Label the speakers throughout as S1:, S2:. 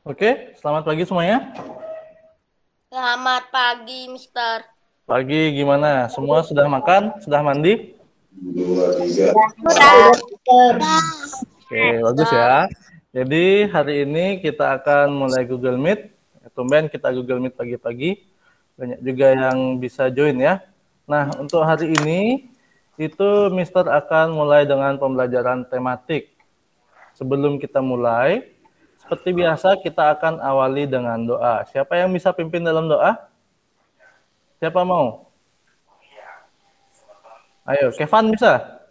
S1: Oke, selamat pagi semuanya.
S2: Selamat pagi, Mister.
S1: Pagi gimana? Semua sudah makan? Sudah mandi?
S3: Dua, tiga.
S2: Sudah.
S1: Oke, bagus ya. Jadi hari ini kita akan mulai Google Meet. Tumben kita Google Meet pagi-pagi. Banyak juga yang bisa join ya. Nah, untuk hari ini itu Mister akan mulai dengan pembelajaran tematik. Sebelum kita mulai, seperti biasa kita akan awali dengan doa. Siapa yang bisa pimpin dalam doa? Siapa mau? Ayo, Kevan bisa?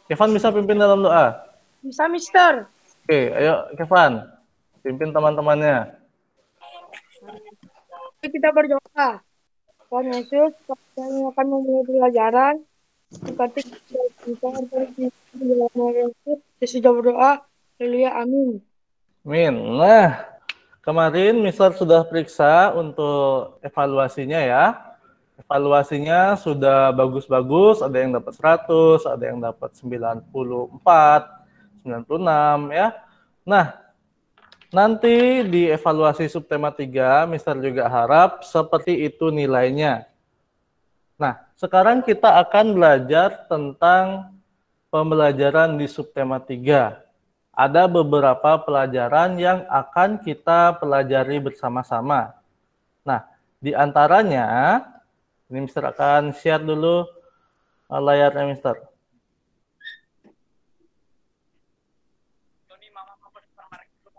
S1: Kevan bisa pimpin dalam doa?
S4: Bisa, Mister.
S1: Oke, ayo Kevan, pimpin teman-temannya.
S4: Mari kita berdoa. Tuhan Yesus, kami akan memulai pelajaran. Berkati kita di dalam nama Yesus. Kita sudah berdoa. Haleluya, amin.
S1: Min. Nah, kemarin Mister sudah periksa untuk evaluasinya ya. Evaluasinya sudah bagus-bagus, ada yang dapat 100, ada yang dapat 94, 96 ya. Nah, nanti di evaluasi subtema 3, Mister juga harap seperti itu nilainya. Nah, sekarang kita akan belajar tentang pembelajaran di subtema 3. Ada beberapa pelajaran yang akan kita pelajari bersama-sama. Nah, di antaranya, ini Mister akan share dulu layarnya Mister.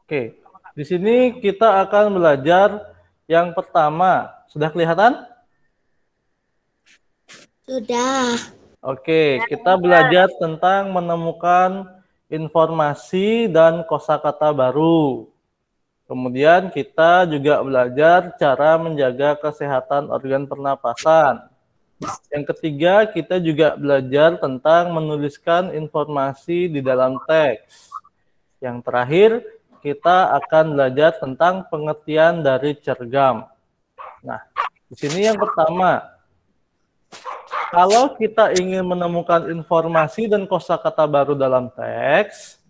S1: Oke, di sini kita akan belajar yang pertama. Sudah kelihatan?
S2: Sudah.
S1: Oke, kita belajar tentang menemukan informasi dan kosakata baru. Kemudian kita juga belajar cara menjaga kesehatan organ pernapasan. Yang ketiga, kita juga belajar tentang menuliskan informasi di dalam teks. Yang terakhir, kita akan belajar tentang pengertian dari cergam. Nah, di sini yang pertama, kalau kita ingin menemukan informasi dan kosakata baru dalam teks,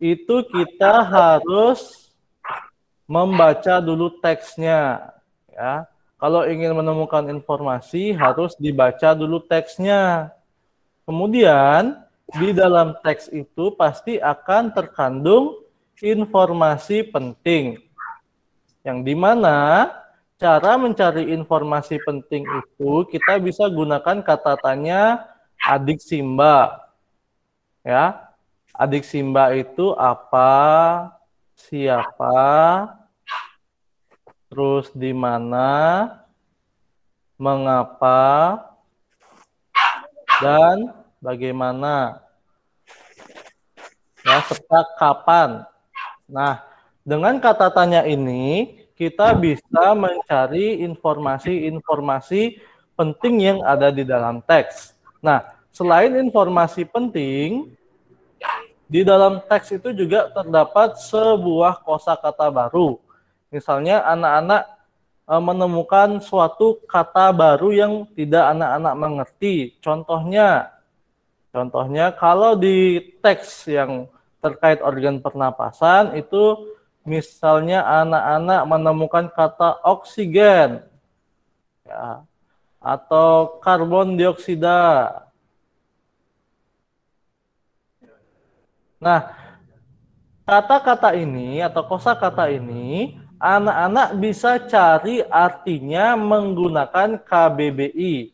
S1: itu kita harus membaca dulu teksnya. Ya. Kalau ingin menemukan informasi, harus dibaca dulu teksnya. Kemudian, di dalam teks itu pasti akan terkandung informasi penting. Yang dimana cara mencari informasi penting itu kita bisa gunakan kata tanya adik Simba. Ya, adik Simba itu apa, siapa, terus di mana, mengapa, dan bagaimana. Ya, serta kapan. Nah, dengan kata tanya ini kita bisa mencari informasi-informasi penting yang ada di dalam teks. Nah, selain informasi penting, di dalam teks itu juga terdapat sebuah kosakata baru. Misalnya anak-anak menemukan suatu kata baru yang tidak anak-anak mengerti. Contohnya kalau di teks yang terkait organ pernapasan itu misalnya anak-anak menemukan kata oksigen ya, atau karbon dioksida. Nah, kata-kata ini atau kosakata ini anak-anak bisa cari artinya menggunakan KBBI.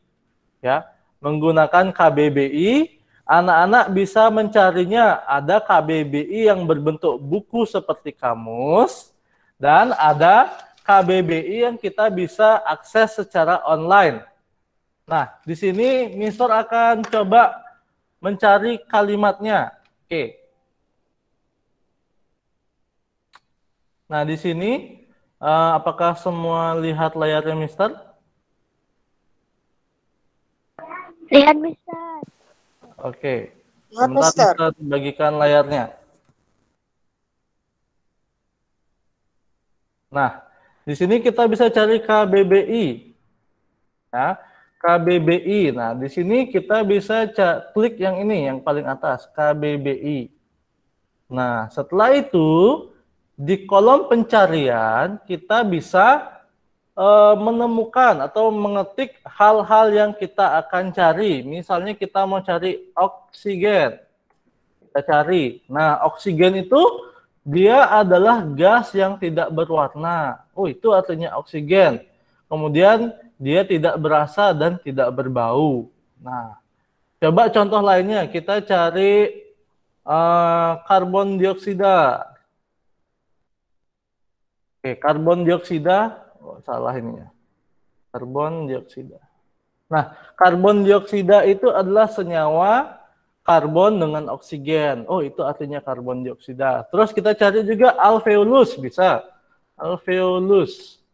S1: Ya, menggunakan KBBI, anak-anak bisa mencarinya. Ada KBBI yang berbentuk buku seperti kamus dan ada KBBI yang kita bisa akses secara online. Nah, di sini Mister akan coba mencari kalimatnya. Oke. Nah, di sini apakah semua lihat layarnya Mister?
S2: Lihat, Mister.
S1: Oke.
S3: Lihat,
S1: Sebentar
S3: Mister.
S1: Mister bagikan layarnya. Nah, di sini kita bisa cari KBBI. Ya, KBBI. Nah, di sini kita bisa klik yang ini, yang paling atas, KBBI. Nah, setelah itu di kolom pencarian kita bisa menemukan atau mengetik hal-hal yang kita akan cari. Misalnya kita mau cari oksigen. Kita cari. Nah, oksigen itu dia adalah gas yang tidak berwarna. Oh, itu artinya oksigen. Kemudian dia tidak berasa dan tidak berbau. Nah, coba contoh lainnya. Kita cari karbon dioksida. Oke, karbon dioksida. Oh, salah ini ya. Karbon dioksida. Nah, karbon dioksida itu adalah senyawa karbon dengan oksigen. Oh, itu artinya karbon dioksida. Terus kita cari juga alveolus, bisa. Alveolus.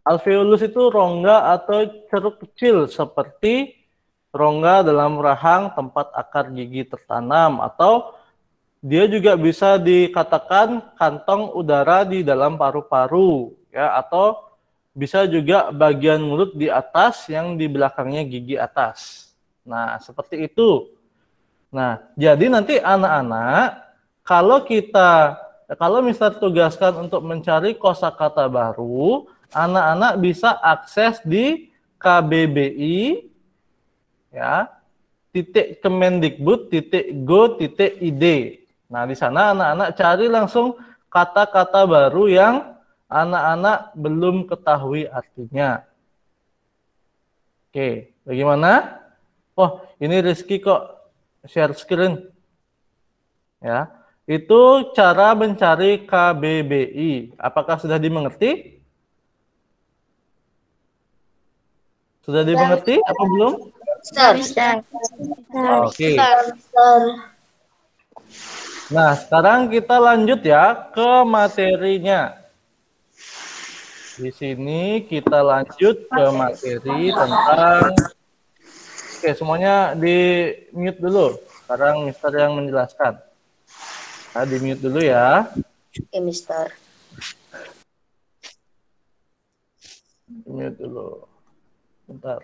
S1: Alveolus itu rongga atau ceruk kecil seperti rongga dalam rahang tempat akar gigi tertanam, atau dia juga bisa dikatakan kantong udara di dalam paru-paru, ya, atau bisa juga bagian mulut di atas yang di belakangnya gigi atas. Nah, seperti itu. Nah, jadi nanti anak-anak, kalau Mister tugaskan untuk mencari kosakata baru, anak-anak bisa akses di KBBI, ya, .kemendikbud.go.id. Nah, di sana anak-anak cari langsung kata-kata baru yang anak-anak belum ketahui artinya. Oke, bagaimana? Oh, ini Rizky kok share screen. Ya, itu cara mencari KBBI. Apakah sudah dimengerti? Sudah dimengerti apa belum? Oke. Nah, sekarang kita lanjut ya ke materinya. Di sini kita lanjut ke materi tentang, oke, semuanya di mute dulu. Sekarang Mister yang menjelaskan. Nah, di mute dulu ya.
S2: Oke, Mister.
S1: Di mute dulu. Bentar.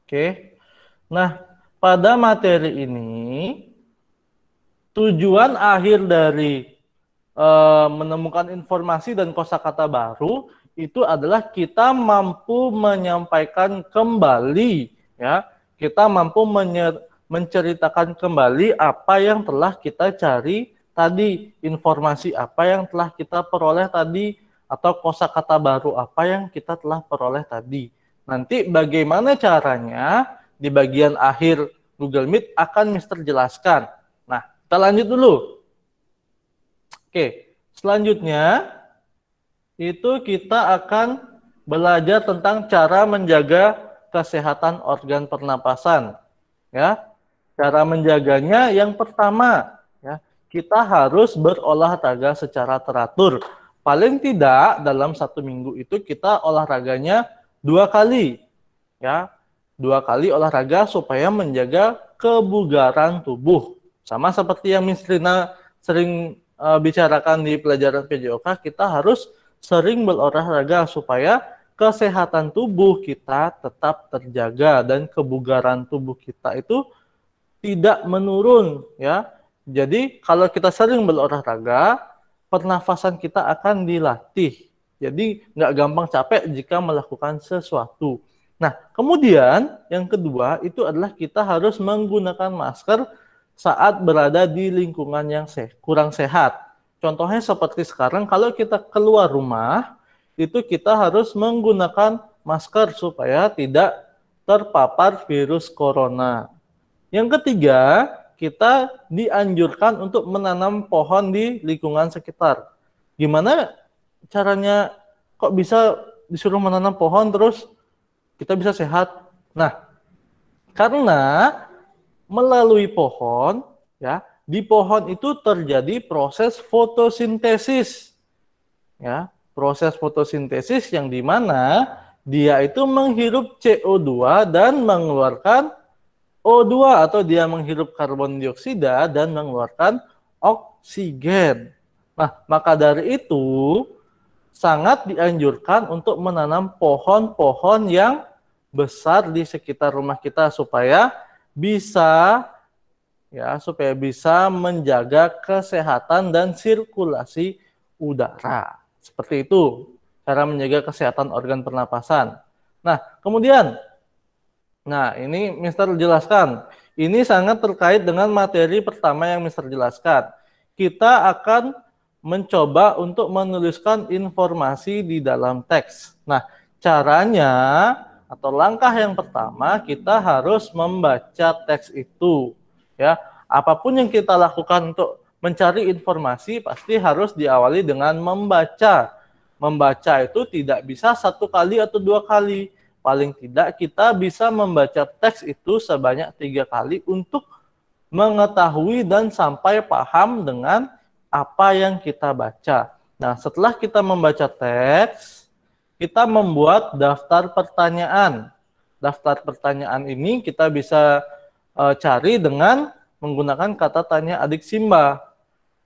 S1: Oke. Nah, pada materi ini tujuan akhir dari menemukan informasi dan kosakata baru itu adalah kita mampu menyampaikan kembali, ya, kita mampu menceritakan kembali apa yang telah kita cari tadi, informasi apa yang telah kita peroleh tadi, atau kosakata baru apa yang kita telah peroleh tadi. Nanti bagaimana caranya di bagian akhir Google Meet akan Mister jelaskan. Nah, kita lanjut dulu. Oke, selanjutnya itu kita akan belajar tentang cara menjaga kesehatan organ pernapasan. Ya, cara menjaganya yang pertama, ya, kita harus berolahraga secara teratur. Paling tidak dalam 1 minggu itu kita olahraganya 2 kali, ya, 2 kali olahraga supaya menjaga kebugaran tubuh. Sama seperti yang Miss Rina sering bicarakan di pelajaran PJOK, kita harus sering berolahraga supaya kesehatan tubuh kita tetap terjaga dan kebugaran tubuh kita itu tidak menurun, ya. Jadi kalau kita sering berolahraga, pernafasan kita akan dilatih. Jadi nggak gampang capek jika melakukan sesuatu. Nah, kemudian yang kedua itu adalah kita harus menggunakan masker saat berada di lingkungan yang kurang sehat. Contohnya seperti sekarang, kalau kita keluar rumah, itu kita harus menggunakan masker supaya tidak terpapar virus corona. Yang ketiga, kita dianjurkan untuk menanam pohon di lingkungan sekitar. Gimana caranya kok bisa disuruh menanam pohon terus kita bisa sehat? Nah, karena melalui pohon, ya, di pohon itu terjadi proses fotosintesis, ya, proses fotosintesis yang dimana dia itu menghirup CO2 dan mengeluarkan O2, atau dia menghirup karbon dioksida dan mengeluarkan oksigen. Nah, maka dari itu sangat dianjurkan untuk menanam pohon-pohon yang besar di sekitar rumah kita supaya bisa ya, supaya bisa menjaga kesehatan dan sirkulasi udara. Seperti itu cara menjaga kesehatan organ pernapasan. Nah, kemudian, ini Mister jelaskan. Ini sangat terkait dengan materi pertama yang Mister jelaskan. Kita akan mencoba untuk menuliskan informasi di dalam teks. Nah, caranya atau langkah yang pertama kita harus membaca teks itu. Ya, apapun yang kita lakukan untuk mencari informasi pasti harus diawali dengan membaca. Membaca itu tidak bisa 1 kali atau 2 kali. Paling tidak kita bisa membaca teks itu sebanyak 3 kali untuk mengetahui dan sampai paham dengan apa yang kita baca. Nah, setelah kita membaca teks, kita membuat daftar pertanyaan. Daftar pertanyaan ini kita bisa cari dengan menggunakan kata tanya adik Simba.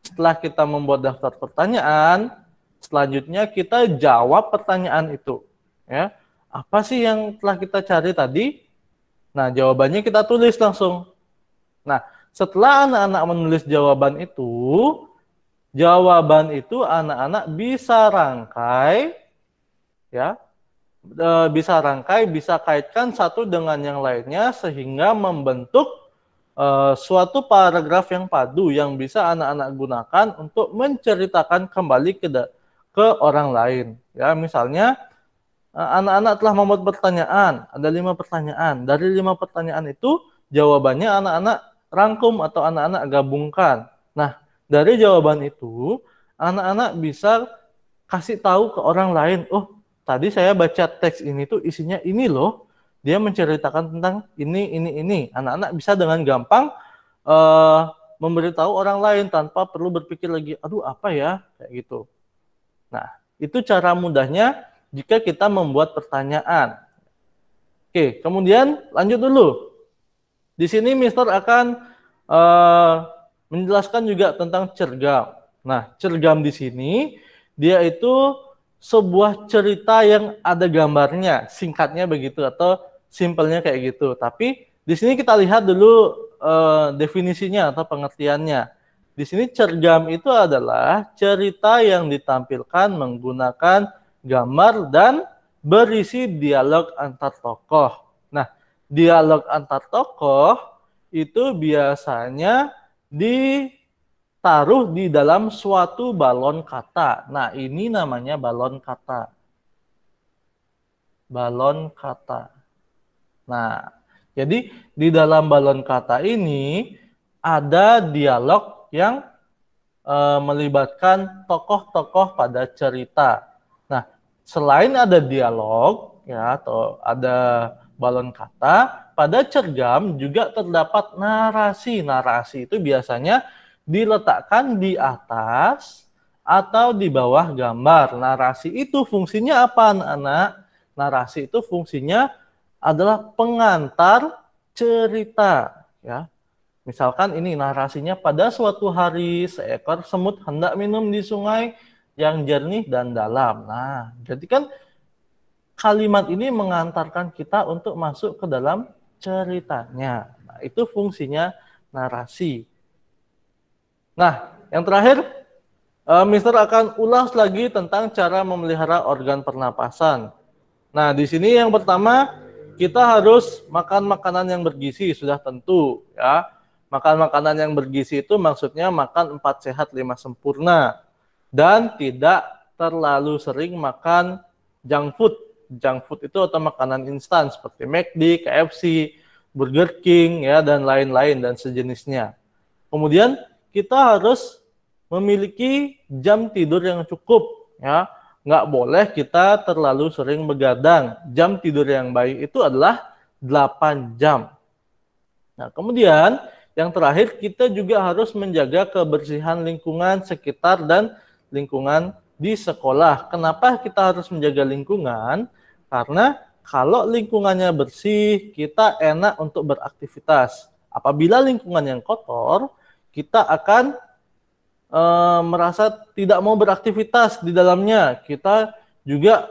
S1: Setelah kita membuat daftar pertanyaan, selanjutnya kita jawab pertanyaan itu. Ya, apa sih yang telah kita cari tadi? Nah, jawabannya kita tulis langsung. Nah, setelah anak-anak menulis jawaban itu anak-anak bisa rangkai, ya, bisa kaitkan satu dengan yang lainnya sehingga membentuk suatu paragraf yang padu yang bisa anak-anak gunakan untuk menceritakan kembali ke orang lain. Ya, misalnya anak-anak telah membuat pertanyaan, ada 5 pertanyaan. Dari 5 pertanyaan itu jawabannya anak-anak rangkum atau anak-anak gabungkan. Nah, dari jawaban itu anak-anak bisa kasih tahu ke orang lain, oh, tadi saya baca teks ini tuh isinya ini loh. Dia menceritakan tentang ini. Anak-anak bisa dengan gampang memberitahu orang lain tanpa perlu berpikir lagi, aduh apa ya, kayak gitu. Nah, itu cara mudahnya jika kita membuat pertanyaan. Oke, kemudian lanjut dulu. Di sini Mister akan menjelaskan juga tentang cergam. Nah, cergam di sini dia itu sebuah cerita yang ada gambarnya, singkatnya begitu atau simpelnya kayak gitu. Tapi di sini kita lihat dulu definisinya atau pengertiannya. Di sini cergam itu adalah cerita yang ditampilkan menggunakan gambar dan berisi dialog antar tokoh. Nah, dialog antar tokoh itu biasanya ditaruh di dalam suatu balon kata. Nah, ini namanya balon kata. Balon kata. Nah, jadi di dalam balon kata ini ada dialog yang melibatkan tokoh-tokoh pada cerita. Nah, selain ada dialog ya atau ada balon kata, pada cergam juga terdapat narasi. Narasi itu biasanya diletakkan di atas atau di bawah gambar. Narasi itu fungsinya apa, anak-anak? Narasi itu fungsinya adalah pengantar cerita, ya. Misalkan ini narasinya, pada suatu hari seekor semut hendak minum di sungai yang jernih dan dalam. Nah, jadi kan kalimat ini mengantarkan kita untuk masuk ke dalam ceritanya. Nah, itu fungsinya narasi. Nah, yang terakhir, Mister akan ulas lagi tentang cara memelihara organ pernapasan. Nah, di sini yang pertama, kita harus makan makanan yang bergizi, sudah tentu, ya. Makan makanan yang bergizi itu maksudnya makan 4 sehat 5 sempurna. Dan tidak terlalu sering makan junk food. Junk food itu atau makanan instan seperti McD, KFC, Burger King, ya, dan lain-lain dan sejenisnya. Kemudian kita harus memiliki jam tidur yang cukup, ya. Nggak boleh kita terlalu sering begadang. Jam tidur yang baik itu adalah 8 jam. Nah, kemudian yang terakhir, kita juga harus menjaga kebersihan lingkungan sekitar dan lingkungan di sekolah. Kenapa kita harus menjaga lingkungan? Karena kalau lingkungannya bersih, kita enak untuk beraktivitas. Apabila lingkungan yang kotor, kita akan merasa tidak mau beraktivitas di dalamnya. Kita juga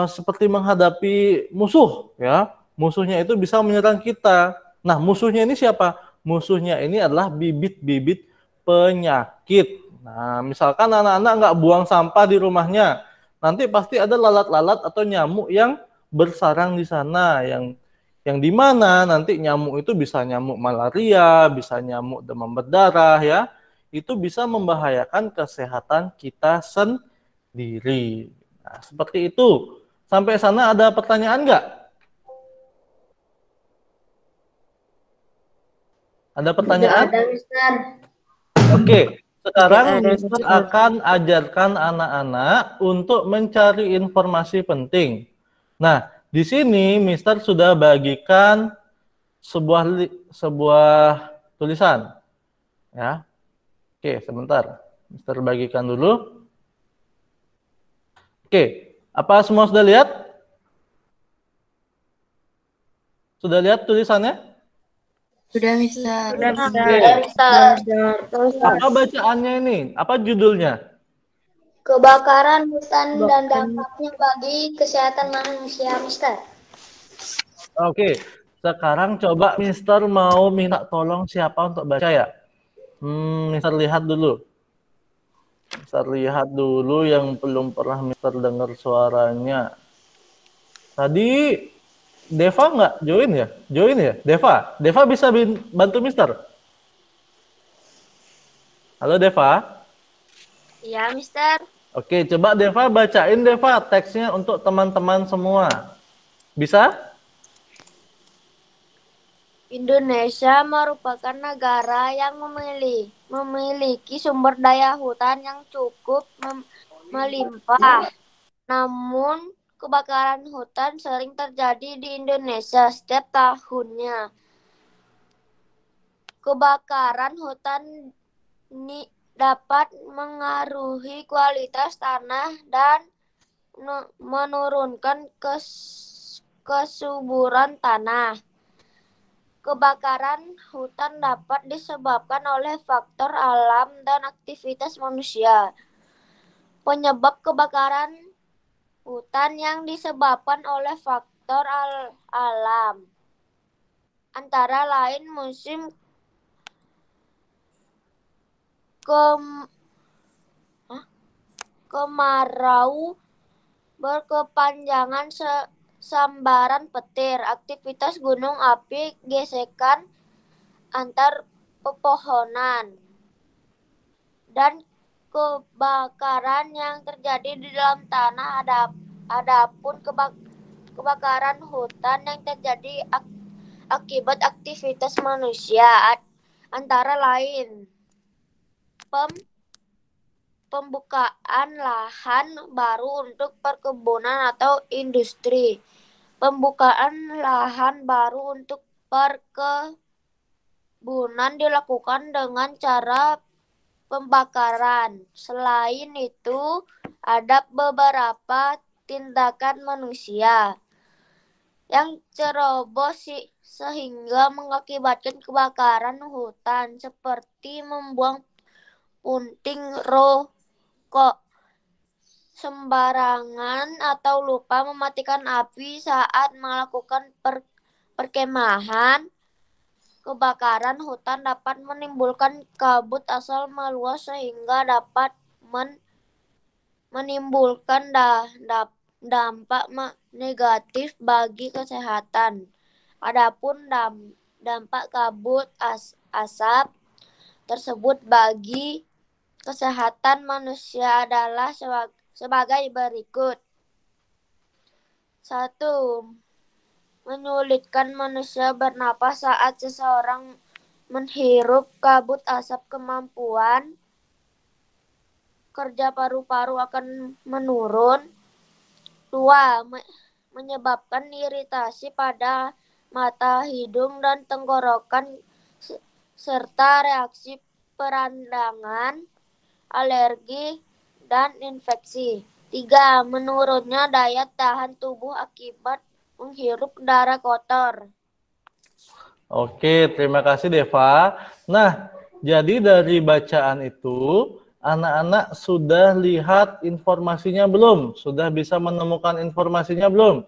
S1: seperti menghadapi musuh, ya. Musuhnya itu bisa menyerang kita. Nah, musuhnya ini siapa? musuhnya ini adalah bibit-bibit penyakit. Nah, misalkan anak-anak nggak buang sampah di rumahnya, nanti pasti ada lalat-lalat atau nyamuk yang bersarang di sana, yang di mana nanti nyamuk itu bisa nyamuk malaria, bisa nyamuk demam berdarah ya. Itu bisa membahayakan kesehatan kita sendiri. Nah, seperti itu. Sampai sana ada pertanyaan nggak? Ada pertanyaan?
S2: Tidak ada, Mister.
S1: Oke, sekarang
S2: Tidak ada,
S1: Mister
S2: Mister.
S1: akan ajarkan anak-anak untuk mencari informasi penting. Nah, di sini Mister sudah bagikan sebuah tulisan. Ya. Oke, sebentar. Mister bagikan dulu. Oke, apa semua sudah lihat? Sudah lihat tulisannya?
S3: Sudah, Mister.
S4: Sudah,
S1: Oke. Apa bacaannya ini? Apa judulnya?
S2: Kebakaran hutan dan dampaknya bagi kesehatan manusia, Mister.
S1: Oke, sekarang coba Mister mau minta tolong siapa untuk baca ya? Mister lihat dulu. Mister lihat dulu yang belum pernah Mister dengar suaranya. Tadi Deva nggak join ya? Join ya? Deva bisa bantu Mister? Halo Deva?
S2: Iya, Mister.
S1: Oke, coba Deva bacain Deva teksnya untuk teman-teman semua. Bisa?
S2: Indonesia merupakan negara yang memiliki sumber daya hutan yang cukup melimpah. Namun, kebakaran hutan sering terjadi di Indonesia setiap tahunnya. Kebakaran hutan ini dapat mengaruhi kualitas tanah dan menurunkan kesuburan tanah. Kebakaran hutan dapat disebabkan oleh faktor alam dan aktivitas manusia. Penyebab kebakaran hutan yang disebabkan oleh faktor alam antara lain musim kemarau berkepanjangan, sambaran petir, aktivitas gunung api, gesekan antar pepohonan, dan kebakaran yang terjadi di dalam tanah. Adapun kebakaran hutan yang terjadi akibat aktivitas manusia antara lain pembukaan lahan baru untuk perkebunan atau industri. Pembukaan lahan baru untuk perkebunan dilakukan dengan cara pembakaran. Selain itu, ada beberapa tindakan manusia yang ceroboh sehingga mengakibatkan kebakaran hutan, seperti membuang punting rokok sembarangan atau lupa mematikan api saat melakukan perkemahan. Kebakaran hutan dapat menimbulkan kabut asap meluas sehingga dapat menimbulkan dampak negatif bagi kesehatan. Adapun dampak kabut asap tersebut bagi kesehatan manusia adalah sebagai berikut. 1. Menyulitkan manusia bernapas saat seseorang menghirup kabut asap. Kemampuan kerja paru-paru akan menurun. 2. Menyebabkan iritasi pada mata, hidung, dan tenggorokan, serta reaksi peradangan, alergi, dan infeksi. 3. Menurunnya daya tahan tubuh akibat menghirup udara kotor.
S1: Oke, terima kasih Deva. Nah, jadi dari bacaan itu, anak-anak sudah lihat informasinya belum? Sudah bisa menemukan informasinya belum?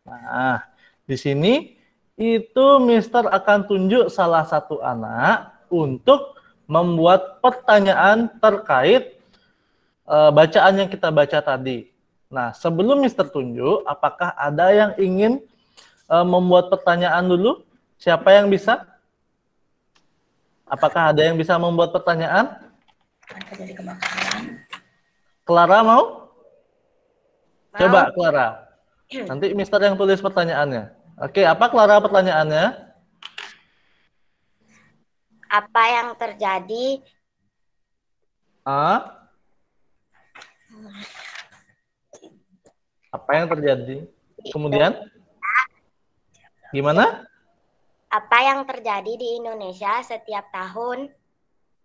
S1: Nah, di sini itu Mister akan tunjuk salah satu anak untuk membuat pertanyaan terkait bacaan yang kita baca tadi. Nah, sebelum Mister tunjuk, apakah ada yang ingin membuat pertanyaan dulu? Siapa yang bisa? Apakah ada yang bisa membuat pertanyaan? Clara mau? Coba Clara. Nanti Mister yang tulis pertanyaannya. Oke, apa Clara pertanyaannya?
S2: Apa yang terjadi?
S1: Apa yang terjadi? Kemudian? Gimana?
S2: Apa yang terjadi di Indonesia setiap tahun?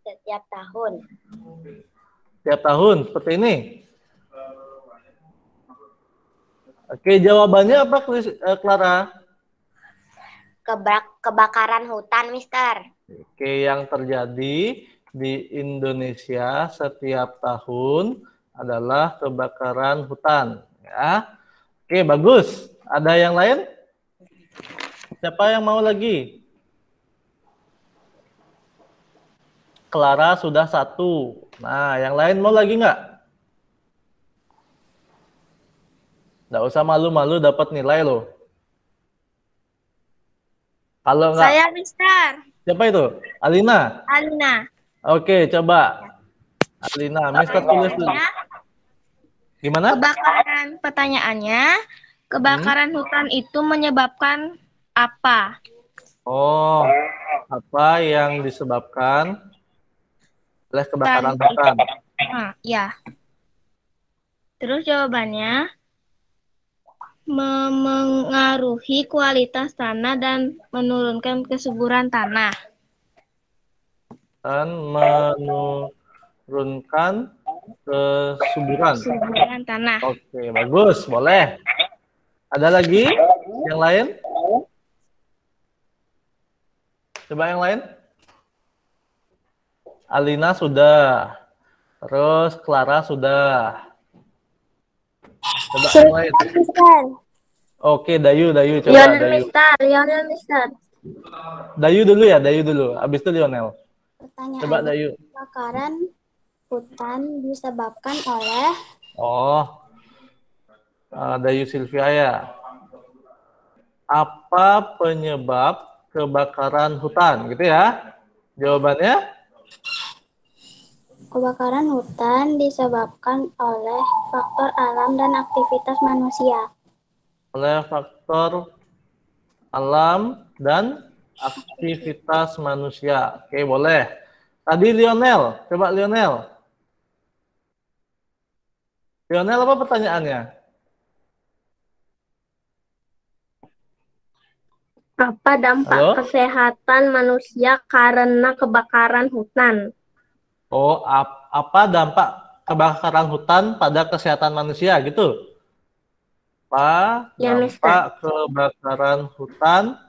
S2: Setiap tahun.
S1: Setiap tahun, seperti ini. Oke, jawabannya apa, Clara?
S2: Kebakaran hutan, Mister.
S1: Oke, yang terjadi di Indonesia setiap tahun adalah kebakaran hutan. Ya. Oke, bagus. Ada yang lain? Siapa yang mau lagi? Clara sudah 1. Nah, yang lain mau lagi nggak? Nggak usah malu-malu dapat nilai loh. Kalau nggak,
S2: Saya, Mister.
S1: siapa itu? Alina?
S2: Alina.
S1: Oke, coba. Alina, Mister tulis dulu. Gimana?
S3: Pertanyaannya, kebakaran hutan itu menyebabkan apa?
S1: Oh, apa yang disebabkan oleh kebakaran hutan?
S3: Ya. Terus jawabannya, memengaruhi kualitas tanah dan menurunkan kesuburan tanah.
S1: Dan menurunkan kesuburan.
S3: Kesuburan tanah.
S1: Oke, bagus, boleh. Ada lagi yang lain? Coba yang lain. Alina sudah. Terus Clara sudah. Coba yang lain. Oke, Dayu coba.
S2: Lionel, Mister.
S1: Dayu dulu ya, Dayu dulu. Habis itu Lionel.
S2: Pertanyaan,
S1: Coba Dayu.
S2: kebakaran hutan disebabkan oleh
S1: Dayu Sylvia ya. Apa penyebab kebakaran hutan? Gitu ya. Jawabannya?
S2: kebakaran hutan disebabkan oleh faktor alam dan aktivitas manusia.
S1: Oleh faktor alam dan aktivitas manusia. Oke, boleh. Tadi Lionel. Coba Lionel. Lionel, apa pertanyaannya?
S3: Apa dampak kesehatan manusia karena kebakaran hutan?
S1: Oh, apa dampak kebakaran hutan pada kesehatan manusia gitu? Apa dampak kebakaran hutan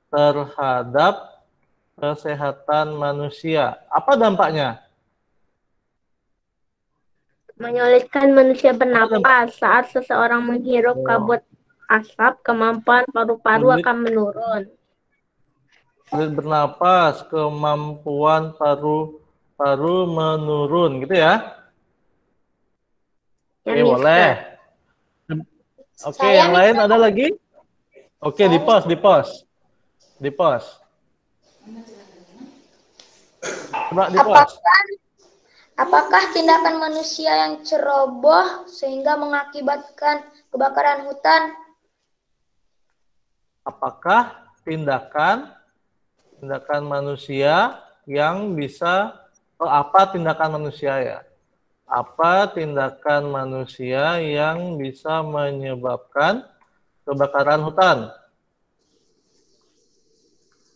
S1: terhadap kesehatan manusia? Apa dampaknya?
S3: Menyulitkan manusia bernapas saat seseorang menghirup kabut asap, kemampuan paru-paru akan menurun.
S1: Sulit bernapas, kemampuan paru-paru menurun, gitu ya? Oke, boleh. Oke, yang lain ada lagi? Oke, di pos. Coba di pos.
S2: Apakah tindakan manusia yang ceroboh sehingga mengakibatkan kebakaran hutan?
S1: Apakah tindakan manusia yang bisa apa tindakan manusia ya? Apa tindakan manusia yang bisa menyebabkan kebakaran hutan?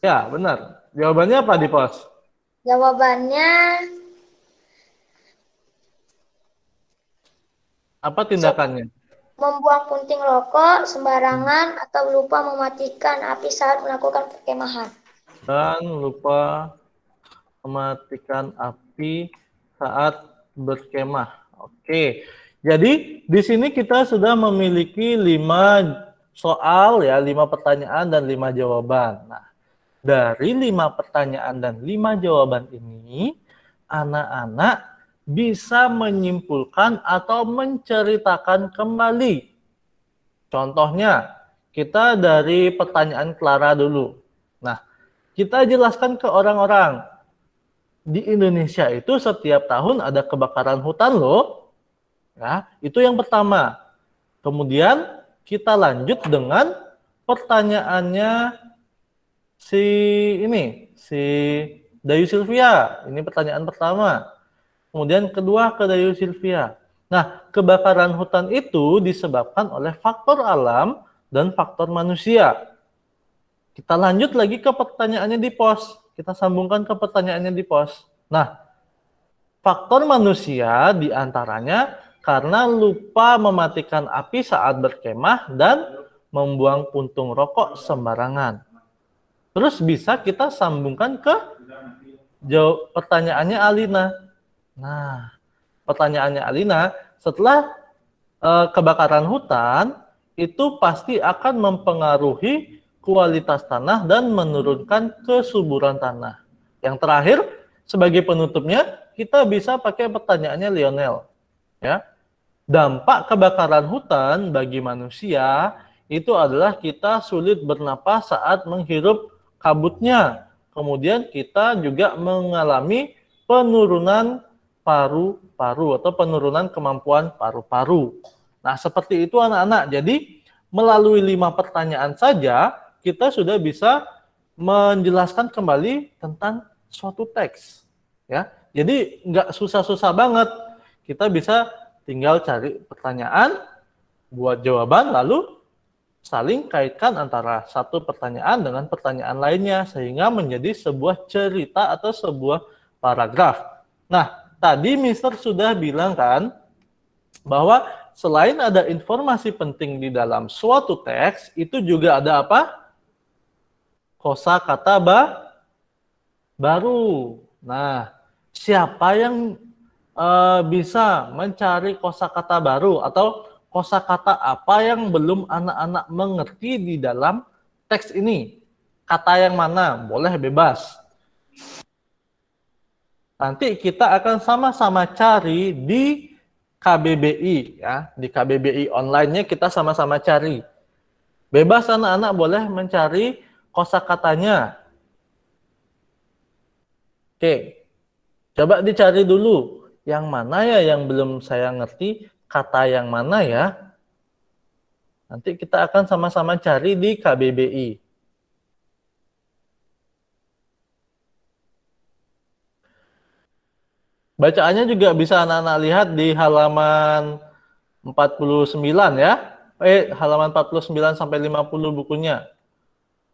S1: Ya, benar. Jawabannya apa di pos?
S2: Jawabannya
S1: apa tindakannya?
S2: membuang punting rokok sembarangan atau lupa mematikan api saat melakukan perkemahan.
S1: Dan lupa mematikan api saat berkemah. Oke. Jadi di sini kita sudah memiliki 5 soal ya, 5 pertanyaan dan 5 jawaban. Nah, dari 5 pertanyaan dan 5 jawaban ini, anak-anak bisa menyimpulkan atau menceritakan kembali. Contohnya, kita dari pertanyaan Clara dulu. Nah, kita jelaskan ke orang-orang. Di Indonesia itu setiap tahun ada kebakaran hutan loh. Ya, itu yang pertama. Kemudian kita lanjut dengan pertanyaannya si Dayu Sylvia. Ini pertanyaan pertama. Kemudian kedua ke Dayu Sylvia. Nah, kebakaran hutan itu disebabkan oleh faktor alam dan faktor manusia. Kita lanjut lagi ke pertanyaannya di pos. Kita sambungkan ke pertanyaannya di pos. Nah, faktor manusia diantaranya karena lupa mematikan api saat berkemah dan membuang puntung rokok sembarangan. Terus bisa kita sambungkan ke pertanyaannya Alina. Nah, pertanyaannya Alina, setelah kebakaran hutan, itu pasti akan mempengaruhi kualitas tanah dan menurunkan kesuburan tanah. Yang terakhir, sebagai penutupnya, kita bisa pakai pertanyaannya Lionel. Ya, dampak kebakaran hutan bagi manusia itu adalah kita sulit bernapas saat menghirup kabutnya. Kemudian kita juga mengalami penurunan paru-paru atau penurunan kemampuan paru-paru. Nah, seperti itu anak-anak. Jadi, melalui 5 pertanyaan saja, kita sudah bisa menjelaskan kembali tentang suatu teks. Ya, jadi nggak susah-susah banget. Kita bisa tinggal cari pertanyaan, buat jawaban, lalu saling kaitkan antara satu pertanyaan dengan pertanyaan lainnya, sehingga menjadi sebuah cerita atau sebuah paragraf. Nah, tadi Mister sudah bilang kan, bahwa selain ada informasi penting di dalam suatu teks, itu juga ada apa? Kosakata baru. Nah, siapa yang bisa mencari kosakata baru atau kosakata apa yang belum anak-anak mengerti di dalam teks ini? Kata yang mana? Boleh bebas. Nanti kita akan sama-sama cari di KBBI ya, di KBBI online-nya kita sama-sama cari. Bebas anak-anak boleh mencari kosakatanya. Oke. Coba dicari dulu yang mana ya yang belum saya ngerti, kata yang mana ya. Nanti kita akan sama-sama cari di KBBI. Bacaannya juga bisa anak-anak lihat di halaman 49 ya. Halaman 49 sampai 50 bukunya.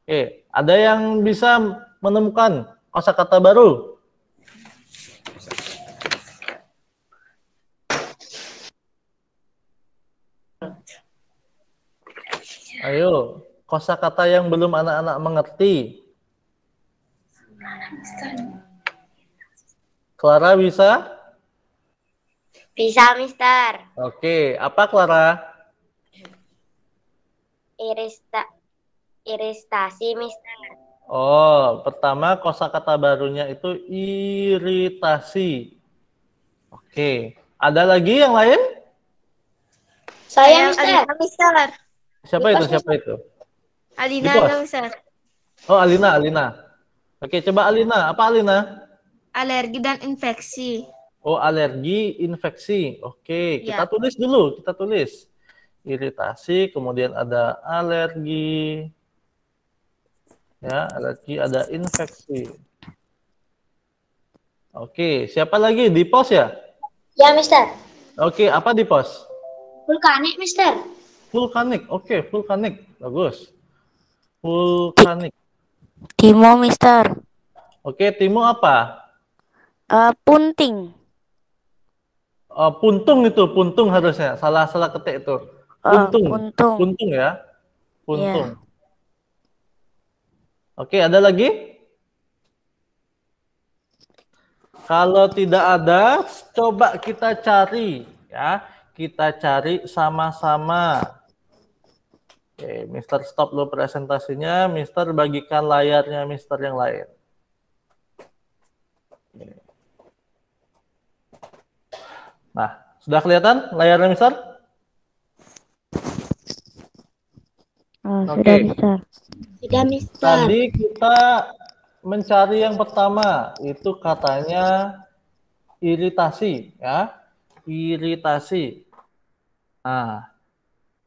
S1: Oke, ada yang bisa menemukan kosakata baru? Ayo, kosakata yang belum anak-anak mengerti. Clara bisa?
S2: Bisa, Mister.
S1: Oke, apa Clara?
S2: Iritasi, Mister.
S1: Oh, pertama kosakata barunya itu iritasi. Oke, ada lagi yang lain?
S2: Saya, Mister.
S1: Siapa itu? Siapa itu?
S5: Alina, Mister.
S1: Oh, Alina. Oke, coba Alina. Apa Alina?
S5: Alergi dan infeksi.
S1: Oh, alergi, infeksi. Oke, kita tulis dulu. Kita tulis. Iritasi, kemudian ada alergi. Ya, alergi, ada infeksi. Oke, siapa lagi? Di pos ya?
S2: Ya, Mister.
S1: Oke, apa di pos?
S2: Vulkanik, Mister.
S1: Vulkanik. Oke, vulkanik. Bagus. Vulkanik.
S6: Timo, Mister.
S1: Oke, Timo apa?
S6: Punting.
S1: Puntung itu, puntung harusnya. Salah ketik itu. Puntung. Puntung ya. Puntung.
S6: Yeah.
S1: Oke, ada lagi? Kalau tidak ada, coba kita cari ya. Kita cari sama-sama. Oke, Mister stop dulu presentasinya, Mister bagikan layarnya Mister yang lain. Nah, sudah kelihatan layarnya Mister?
S6: Sudah,
S1: Oke.
S6: Mister.
S5: Sudah, Mister.
S1: Tadi kita mencari yang pertama, itu katanya iritasi, ya. Iritasi. Nah,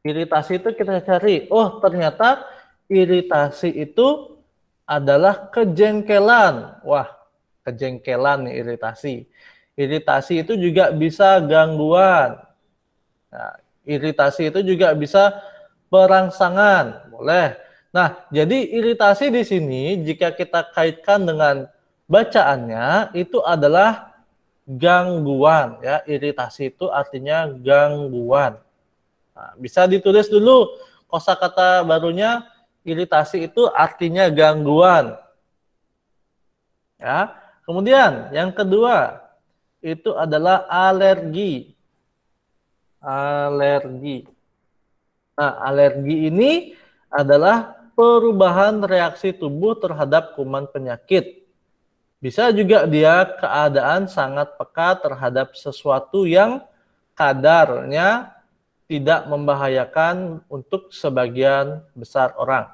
S1: iritasi itu kita cari. Oh, ternyata iritasi itu adalah kejengkelan. Wah, kejengkelan nih iritasi. Iritasi itu juga bisa gangguan. Nah, iritasi itu juga bisa perangsangan, boleh. Nah, jadi iritasi di sini jika kita kaitkan dengan bacaannya itu adalah gangguan, ya. Iritasi itu artinya gangguan. Nah, bisa ditulis dulu kosakata barunya, iritasi itu artinya gangguan. Ya. Kemudian yang kedua itu adalah alergi. Alergi. Nah, alergi ini adalah perubahan reaksi tubuh terhadap kuman penyakit. Bisa juga dia keadaan sangat peka terhadap sesuatu yang kadarnya tidak membahayakan untuk sebagian besar orang.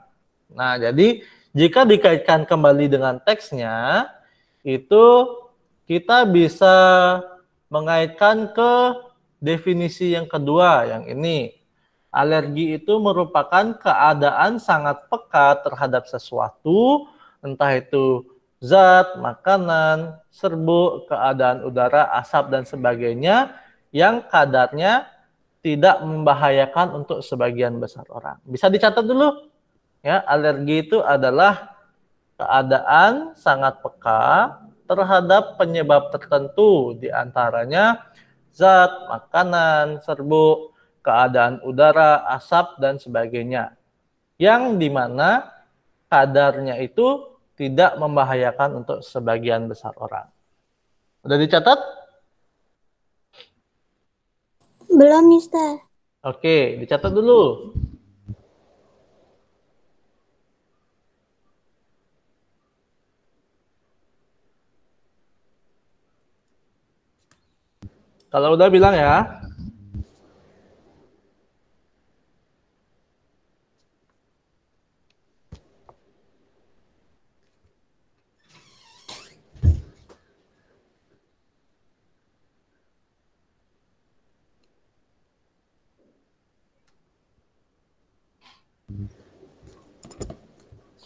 S1: Nah, jadi jika dikaitkan kembali dengan teksnya, itu kita bisa mengaitkan ke definisi yang kedua, yang ini. Alergi itu merupakan keadaan sangat peka terhadap sesuatu, entah itu zat, makanan, serbuk, keadaan udara, asap, dan sebagainya, yang kadarnya tidak membahayakan untuk sebagian besar orang. Bisa dicatat dulu, ya, alergi itu adalah keadaan sangat peka terhadap penyebab tertentu, diantaranya zat, makanan, serbuk, keadaan udara, asap, dan sebagainya. Yang dimana kadarnya itu tidak membahayakan untuk sebagian besar orang. Udah dicatat?
S5: Belum, Mister.
S1: Oke, dicatat dulu. Kalau udah bilang ya.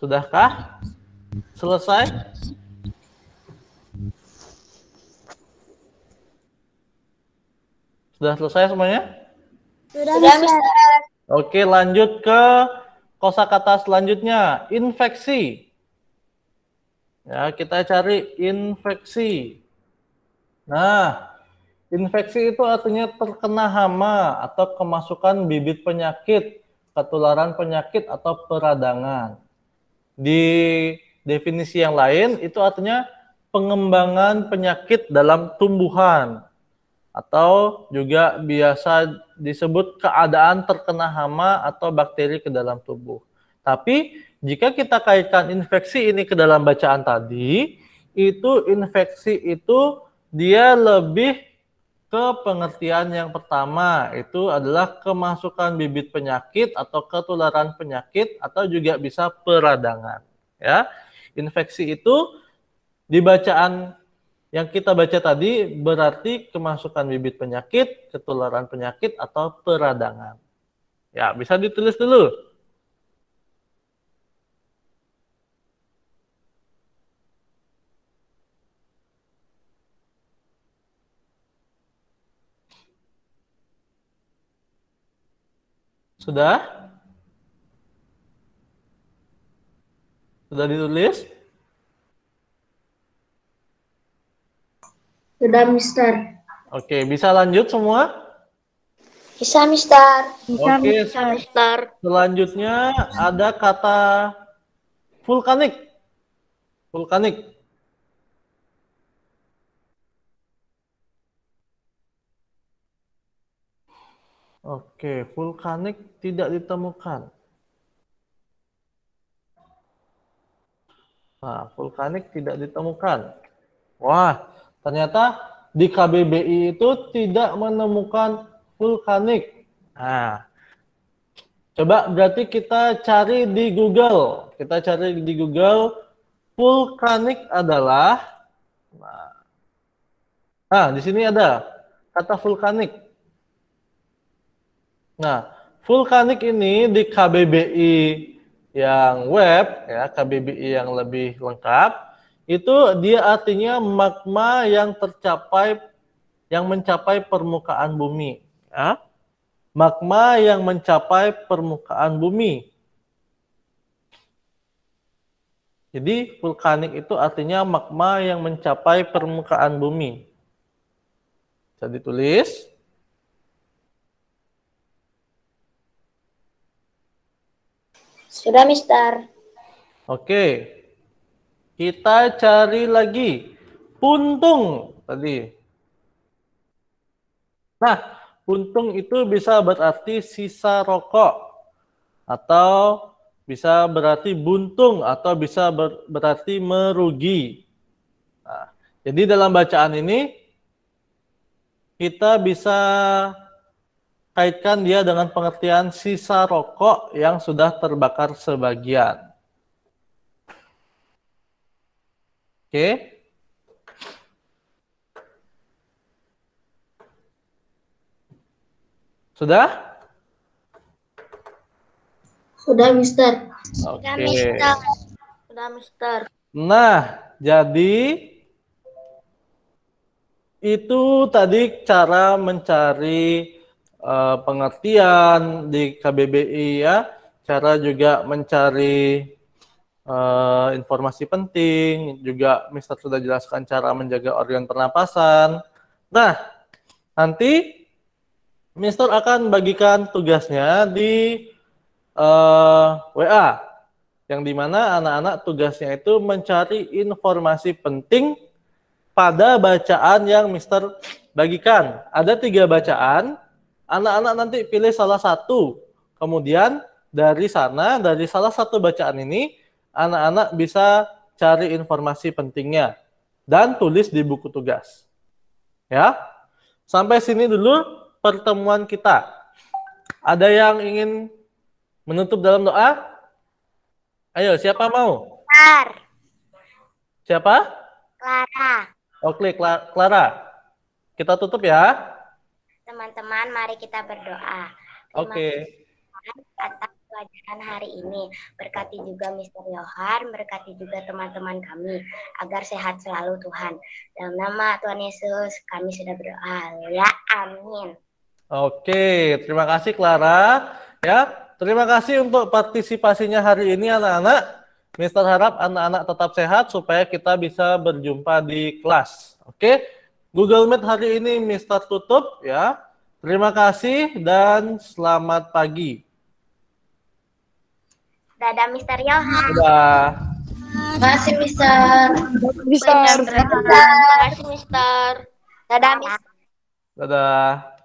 S1: Sudahkah? Selesai? Sudah selesai semuanya?
S2: Sudah, Mister.
S1: Oke, lanjut ke kosakata selanjutnya, infeksi. Ya, kita cari infeksi. Nah, infeksi itu artinya terkena hama atau kemasukan bibit penyakit, ketularan penyakit atau peradangan. Di definisi yang lain itu artinya pengembangan penyakit dalam tumbuhan atau juga biasa disebut keadaan terkena hama atau bakteri ke dalam tubuh. Tapi jika kita kaitkan infeksi ini ke dalam bacaan tadi, itu infeksi itu dia lebih ke pengertian yang pertama, itu adalah kemasukan bibit penyakit atau ketularan penyakit atau juga bisa peradangan. Ya, infeksi itu di bacaan yang kita baca tadi berarti kemasukan bibit penyakit, ketularan penyakit, atau peradangan. Ya, bisa ditulis dulu. Sudah? Sudah ditulis?
S3: Sudah, Mister.
S1: Oke, bisa lanjut semua?
S2: Bisa, Mister.
S1: Oke, selanjutnya ada kata vulkanik. Vulkanik. Oke, vulkanik tidak ditemukan. Nah, vulkanik tidak ditemukan. Wah, ternyata di KBBI itu tidak menemukan vulkanik. Nah, coba berarti kita cari di Google. Kita cari di Google, vulkanik adalah, nah di sini ada kata vulkanik. Nah, vulkanik ini di KBBI yang web, ya KBBI yang lebih lengkap, itu dia artinya magma yang mencapai permukaan bumi, ya. Magma yang mencapai permukaan bumi. Jadi vulkanik itu artinya magma yang mencapai permukaan bumi. Bisa ditulis.
S2: Sudah, Mister.
S1: Oke. Kita cari lagi. Puntung tadi. Nah, puntung itu bisa berarti sisa rokok. Atau bisa berarti buntung. Atau bisa berarti merugi. Nah, jadi dalam bacaan ini, kita bisa kaitkan dia dengan pengertian sisa rokok yang sudah terbakar sebagian. Oke. Sudah?
S5: Sudah, Mister.
S1: Oke.
S3: Sudah, Mister.
S1: Nah, jadi itu tadi cara mencari pengertian di KBBI ya, cara juga mencari informasi penting, juga Mister sudah jelaskan cara menjaga organ pernapasan. Nah, nanti Mister akan bagikan tugasnya di WA, yang dimana anak-anak tugasnya itu mencari informasi penting pada bacaan yang Mister bagikan. Ada 3 bacaan. Anak-anak nanti pilih salah satu. Kemudian dari sana, dari salah satu bacaan ini, anak-anak bisa cari informasi pentingnya dan tulis di buku tugas. Ya. Sampai sini dulu pertemuan kita. Ada yang ingin menutup dalam doa? Ayo, siapa mau? Siapa?
S2: Clara.
S1: Oke, Clara. Kita tutup ya.
S2: Teman-teman, mari kita berdoa.
S1: Oke.
S2: Atas pelajaran hari ini. Berkati juga Mr. Yohan, berkati juga teman-teman kami, agar sehat selalu Tuhan. Dalam nama Tuhan Yesus, kami sudah berdoa. Ya, amin.
S1: Oke, terima kasih Clara. Ya, terima kasih untuk partisipasinya hari ini anak-anak. Mister harap anak-anak tetap sehat supaya kita bisa berjumpa di kelas. Oke, Google Meet hari ini Mister tutup ya. Terima kasih dan selamat pagi.
S2: Dadah Mr. Yohan.
S1: Dadah.
S2: Terima kasih Mister.
S4: Mister.
S3: Terima kasih, Mister.
S2: Dadah Mister.
S1: Dadah.